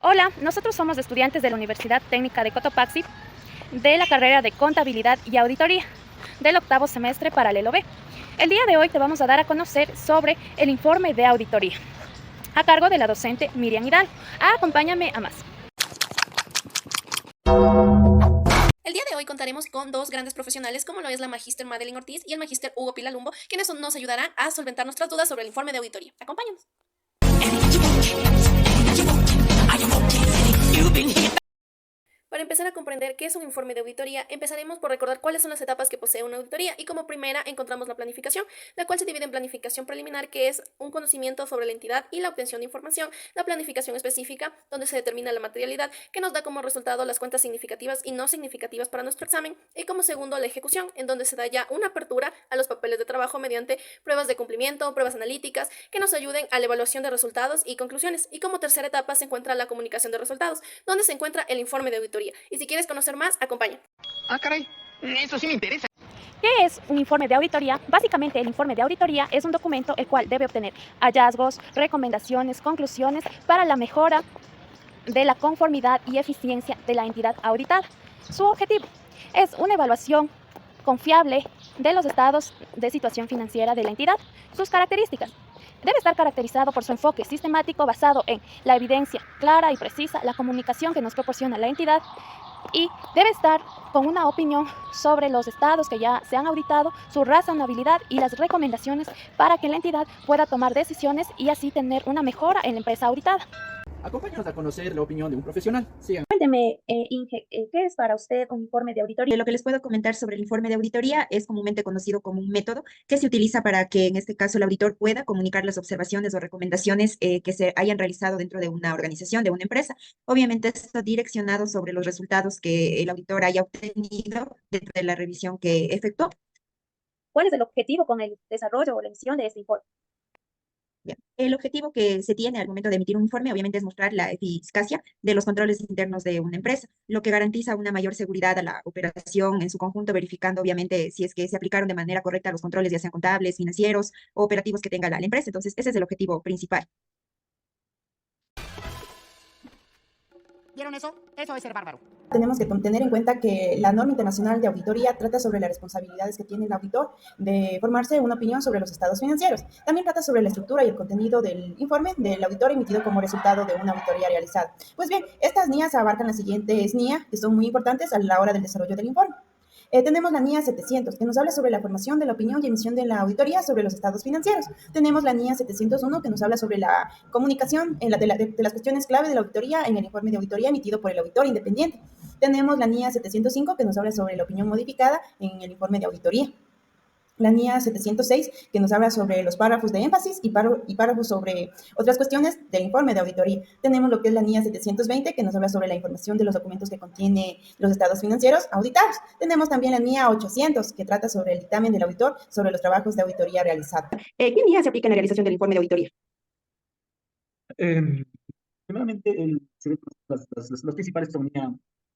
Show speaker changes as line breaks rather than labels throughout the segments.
Hola, nosotros somos estudiantes de la Universidad Técnica de Cotopaxi de la carrera de Contabilidad y Auditoría del octavo semestre paralelo B. El día de hoy te vamos a dar a conocer sobre el informe de auditoría a cargo de la docente Miriam Hidalgo. Acompáñame a más.
El día de hoy contaremos con dos grandes profesionales como lo es la magíster Madeline Ortiz y el magíster Hugo Pilalumbo, quienes nos ayudarán a solventar nuestras dudas sobre el informe de auditoría. Acompáñanos. Para empezar a comprender qué es un informe de auditoría, empezaremos por recordar cuáles son las etapas que posee una auditoría y como primera encontramos la planificación, la cual se divide en planificación preliminar, que es un conocimiento sobre la entidad y la obtención de información, la planificación específica, donde se determina la materialidad, que nos da como resultado las cuentas significativas y no significativas para nuestro examen, y como segundo la ejecución, en donde se da ya una apertura a los papeles de trabajo mediante pruebas de cumplimiento, pruebas analíticas, que nos ayuden a la evaluación de resultados y conclusiones, y como tercera etapa se encuentra la comunicación de resultados, donde se encuentra el informe de auditoría. Y si quieres conocer más, acompaña.
Ah, caray, eso sí me interesa.
¿Qué es un informe de auditoría? Básicamente, el informe de auditoría es un documento el cual debe obtener hallazgos, recomendaciones, conclusiones para la mejora de la conformidad y eficiencia de la entidad auditada. Su objetivo es una evaluación confiable de los estados de situación financiera de la entidad. Sus características. Debe estar caracterizado por su enfoque sistemático basado en la evidencia clara y precisa, la comunicación que nos proporciona la entidad y debe estar con una opinión sobre los estados que ya se han auditado, su razonabilidad y las recomendaciones para que la entidad pueda tomar decisiones y así tener una mejora en la empresa auditada.
Acompáñanos a conocer la opinión de un profesional. Sigan.
Cuénteme, Inge, ¿qué es para usted un informe de auditoría?
Lo que les puedo comentar sobre el informe de auditoría es comúnmente conocido como un método que se utiliza para que en este caso el auditor pueda comunicar las observaciones o recomendaciones que se hayan realizado dentro de una organización, de una empresa. Obviamente esto direccionado sobre los resultados que el auditor haya obtenido dentro de la revisión que efectuó.
¿Cuál es el objetivo con el desarrollo o la emisión de este informe?
Bien. El objetivo que se tiene al momento de emitir un informe, obviamente, es mostrar la eficacia de los controles internos de una empresa, lo que garantiza una mayor seguridad a la operación en su conjunto, verificando, obviamente, si es que se aplicaron de manera correcta los controles, ya sean contables, financieros o operativos que tenga la empresa. Entonces, ese es el objetivo principal.
¿Vieron eso? Eso es ser bárbaro.
Tenemos que tener en cuenta que la norma internacional de auditoría trata sobre las responsabilidades que tiene el auditor de formarse una opinión sobre los estados financieros. También trata sobre la estructura y el contenido del informe del auditor emitido como resultado de una auditoría realizada. Pues bien, estas NIAs abarcan las siguientes NIA que son muy importantes a la hora del desarrollo del informe. Tenemos la NIA 700, que nos habla sobre la formación de la opinión y emisión de la auditoría sobre los estados financieros. Tenemos la NIA 701, que nos habla sobre la comunicación de las cuestiones clave de la auditoría en el informe de auditoría emitido por el auditor independiente. Tenemos la NIA 705, que nos habla sobre la opinión modificada en el informe de auditoría. La NIA 706, que nos habla sobre los párrafos de énfasis y párrafos sobre otras cuestiones del informe de auditoría. Tenemos lo que es la NIA 720, que nos habla sobre la información de los documentos que contiene los estados financieros auditados. Tenemos también la NIA 800, que trata sobre el dictamen del auditor sobre los trabajos de auditoría realizados.
¿Qué NIA se aplica en la realización del informe de auditoría?
Eh, Primeramente, los principales son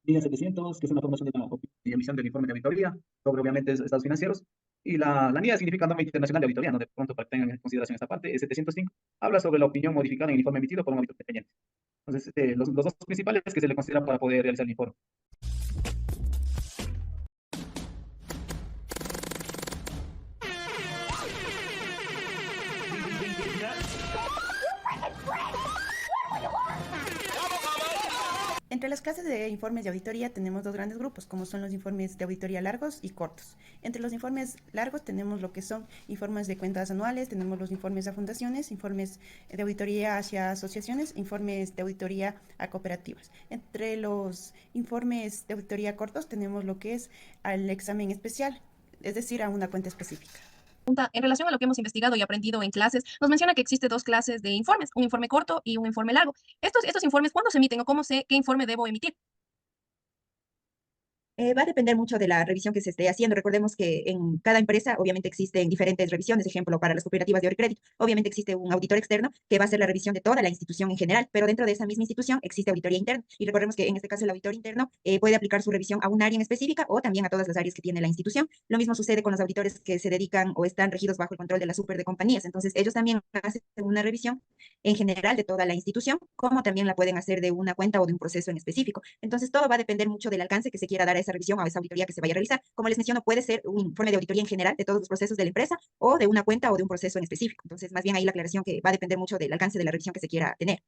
línea 700, que es una formación de la y emisión del informe de auditoría sobre, obviamente, estados financieros. Y la NIA significa norma internacional de auditoría, ¿no? De pronto, para que tengan en consideración esta parte, el 705 habla sobre la opinión modificada en el informe emitido por un auditor independiente. Entonces, los dos principales que se le considera para poder realizar el informe.
Entre las clases de informes de auditoría tenemos dos grandes grupos, como son los informes de auditoría largos y cortos. Entre los informes largos tenemos lo que son informes de cuentas anuales, tenemos los informes a fundaciones, informes de auditoría hacia asociaciones, informes de auditoría a cooperativas. Entre los informes de auditoría cortos tenemos lo que es al examen especial, es decir, a una cuenta específica.
En relación a lo que hemos investigado y aprendido en clases, nos menciona que existe dos clases de informes, un informe corto y un informe largo. Estos informes, ¿cuándo se emiten o qué informe debo emitir?
Va a depender mucho de la revisión que se esté haciendo. Recordemos que en cada empresa obviamente existen diferentes revisiones. Ejemplo, para las cooperativas de ahorro y crédito, obviamente existe un auditor externo que va a hacer la revisión de toda la institución en general, pero dentro de esa misma institución existe auditoría interna. Y recordemos que en este caso el auditor interno puede aplicar su revisión a un área en específica o también a todas las áreas que tiene la institución. Lo mismo sucede con los auditores que se dedican o están regidos bajo el control de la super de compañías. Entonces, ellos también hacen una revisión en general de toda la institución, como también la pueden hacer de una cuenta o de un proceso en específico. Entonces, todo va a depender mucho del alcance que se quiera dar a esa revisión o a esa auditoría que se vaya a realizar. Como les menciono, puede ser un informe de auditoría en general de todos los procesos de la empresa o de una cuenta o de un proceso en específico. Entonces, más bien ahí la aclaración que va a depender mucho del alcance de la revisión que se quiera tener.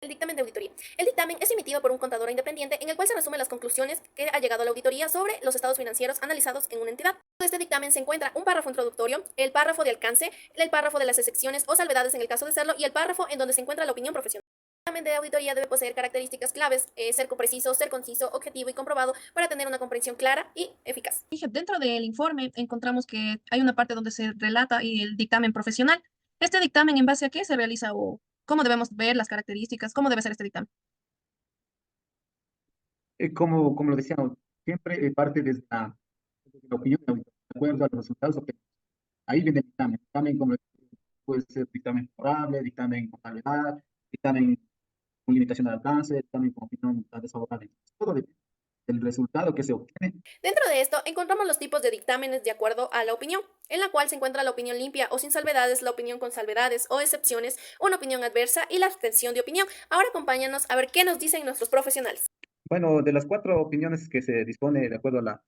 El dictamen de auditoría. El dictamen es emitido por un contador independiente en el cual se resumen las conclusiones que ha llegado a la auditoría sobre los estados financieros analizados en una entidad. En este dictamen se encuentra un párrafo introductorio, el párrafo de alcance, el párrafo de las excepciones o salvedades en el caso de serlo y el párrafo en donde se encuentra la opinión profesional. El dictamen de auditoría debe poseer características claves, ser preciso, ser conciso, objetivo y comprobado para tener una comprensión clara y eficaz.
Dentro del informe encontramos que hay una parte donde se relata y el dictamen profesional. ¿Este dictamen en base a qué se realiza o cómo debemos ver las características? ¿Cómo debe ser este dictamen?
Como lo decíamos, siempre parte desde la opinión de acuerdo a los resultados obtenidos. Ahí viene el dictamen. Dictamen como puede ser dictamen favorable, dictamen con salvedad, dictamen con limitación al alcance, dictamen con opinión desfavorable. Todo depende del resultado que se obtiene.
Dentro de esto encontramos los tipos de dictámenes de acuerdo a la opinión, en la cual se encuentra la opinión limpia o sin salvedades, la opinión con salvedades o excepciones, una opinión adversa y la abstención de opinión. Ahora acompáñanos a ver qué nos dicen nuestros profesionales.
Bueno, de las 4 opiniones que se dispone de acuerdo a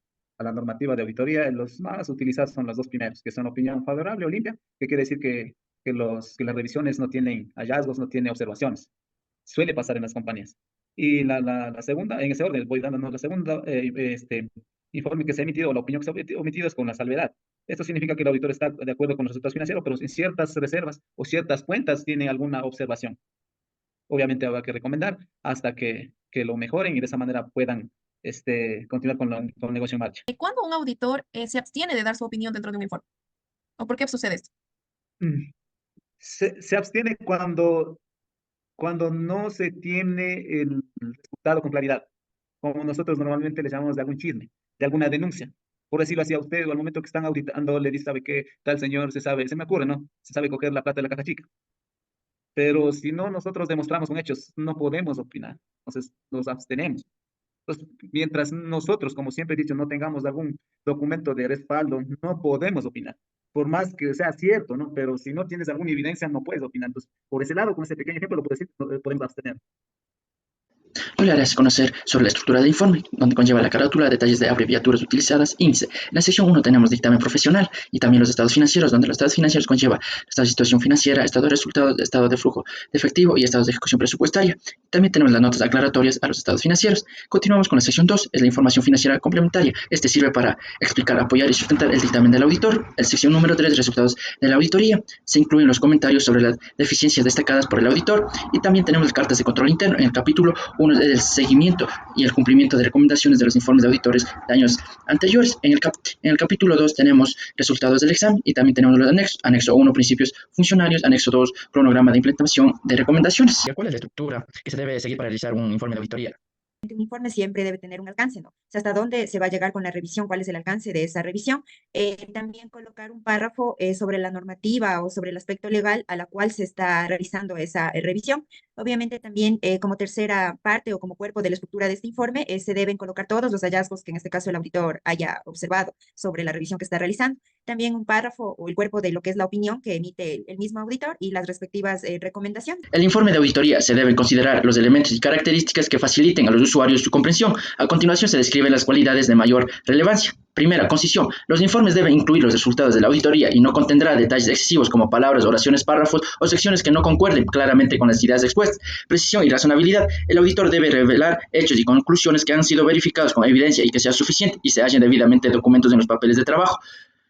la normativa de auditoría, los más utilizados son los 2 primeros, que son opinión favorable o limpia, que quiere decir que las revisiones no tienen hallazgos, no tienen observaciones. Suele pasar en las compañías. Y la segunda, en ese orden, voy dándonos la segunda, informe que se ha emitido, o la opinión que se ha omitido es con la salvedad. Esto significa que el auditor está de acuerdo con los resultados financieros, pero en ciertas reservas o ciertas cuentas tiene alguna observación. Obviamente habrá que recomendar hasta que lo mejoren y de esa manera puedan continuar con el negocio en marcha.
¿Cuándo un auditor se abstiene de dar su opinión dentro de un informe? ¿O por qué sucede esto?
Se abstiene cuando no se tiene el resultado con claridad, como nosotros normalmente le llamamos de algún chisme, de alguna denuncia. Por decirlo así, a usted o al momento que están auditando le dice, ¿sabe qué? Tal señor se me ocurre, ¿no? Se sabe coger la plata de la caja chica. Pero si no nosotros demostramos con hechos, no podemos opinar. Entonces nos abstenemos. Entonces, mientras nosotros, como siempre he dicho, no tengamos algún documento de respaldo, no podemos opinar. Por más que sea cierto, ¿no? Pero si no tienes alguna evidencia, no puedes opinar. Entonces, por ese lado, con ese pequeño ejemplo, podemos abstener.
Hoy le harás conocer sobre la estructura del informe, donde conlleva la carátula, detalles de abreviaturas utilizadas, índice. En la sección 1 tenemos dictamen profesional y también los estados financieros, donde los estados financieros conlleva estado de situación financiera, estado de resultados, estado de flujo de efectivo y estados de ejecución presupuestaria. También tenemos las notas aclaratorias a los estados financieros. Continuamos con la sección 2, es la información financiera complementaria. Este sirve para explicar, apoyar y sustentar el dictamen del auditor. La sección número 3, resultados de la auditoría. Se incluyen los comentarios sobre las deficiencias destacadas por el auditor y también tenemos las cartas de control interno. En el capítulo 1 del seguimiento y el cumplimiento de recomendaciones de los informes de auditores de años anteriores. En el capítulo 2 tenemos resultados del examen y también tenemos los anexos. Anexo 1, principios funcionarios. Anexo 2, cronograma de implementación de recomendaciones.
¿Cuál es la estructura que se debe seguir para realizar un informe de auditoría?
Un informe siempre debe tener un alcance, ¿no? O sea, hasta dónde se va a llegar con la revisión, cuál es el alcance de esa revisión. También colocar un párrafo sobre la normativa o sobre el aspecto legal a la cual se está realizando esa revisión. Obviamente también como tercera parte o como cuerpo de la estructura de este informe se deben colocar todos los hallazgos que en este caso el auditor haya observado sobre la revisión que está realizando. También un párrafo o el cuerpo de lo que es la opinión que emite el mismo auditor y las respectivas recomendaciones.
El informe de auditoría se deben considerar los elementos y características que faciliten a los usuarios su comprensión. A continuación se describen las cualidades de mayor relevancia. Primera, concisión. Los informes deben incluir los resultados de la auditoría y no contendrá detalles excesivos como palabras, oraciones, párrafos o secciones que no concuerden claramente con las ideas expuestas. Precisión y razonabilidad. El auditor debe revelar hechos y conclusiones que han sido verificados con evidencia y que sea suficiente y se hallen debidamente documentos en los papeles de trabajo.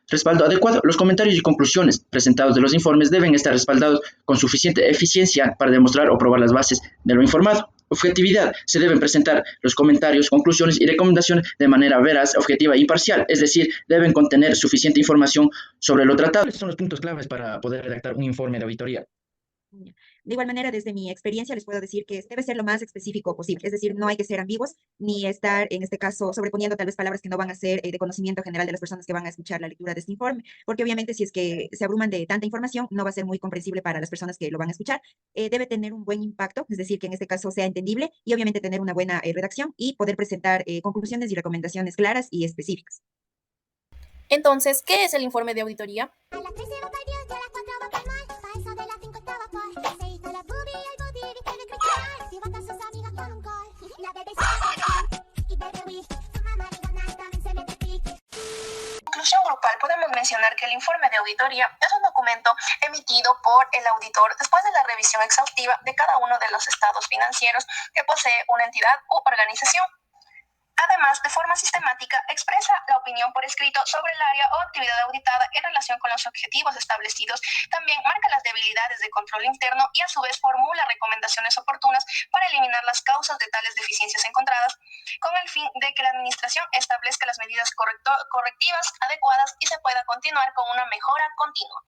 Respaldo adecuado. Los comentarios y conclusiones presentados de los informes deben estar respaldados con suficiente eficiencia para demostrar o probar las bases de lo informado. Objetividad. Se deben presentar los comentarios, conclusiones y recomendaciones de manera veraz, objetiva e imparcial, es decir, deben contener suficiente información sobre lo tratado.
¿Cuáles son los puntos claves para poder redactar un informe de auditoría?
De igual manera, desde mi experiencia les puedo decir que debe ser lo más específico posible, es decir, no hay que ser ambiguos ni estar, en este caso, sobreponiendo tal vez palabras que no van a ser de conocimiento general de las personas que van a escuchar la lectura de este informe, porque obviamente si es que se abruman de tanta información, no va a ser muy comprensible para las personas que lo van a escuchar. Debe tener un buen impacto, es decir, que en este caso sea entendible y obviamente tener una buena redacción y poder presentar conclusiones y recomendaciones claras y específicas.
Entonces, ¿qué es el informe de auditoría? Conclusión grupal, podemos mencionar que el informe de auditoría es un documento emitido por el auditor después de la revisión exhaustiva de cada uno de los estados financieros que posee una entidad u organización. Además, de forma sistemática, expresa la opinión por escrito sobre el área o actividad auditada en relación con los objetivos establecidos. También marca las debilidades de control interno y a su vez formula recomendaciones oportunas para eliminar las causas de tales deficiencias encontradas, con el fin de que la administración establezca las medidas correctivas adecuadas y se pueda continuar con una mejora continua.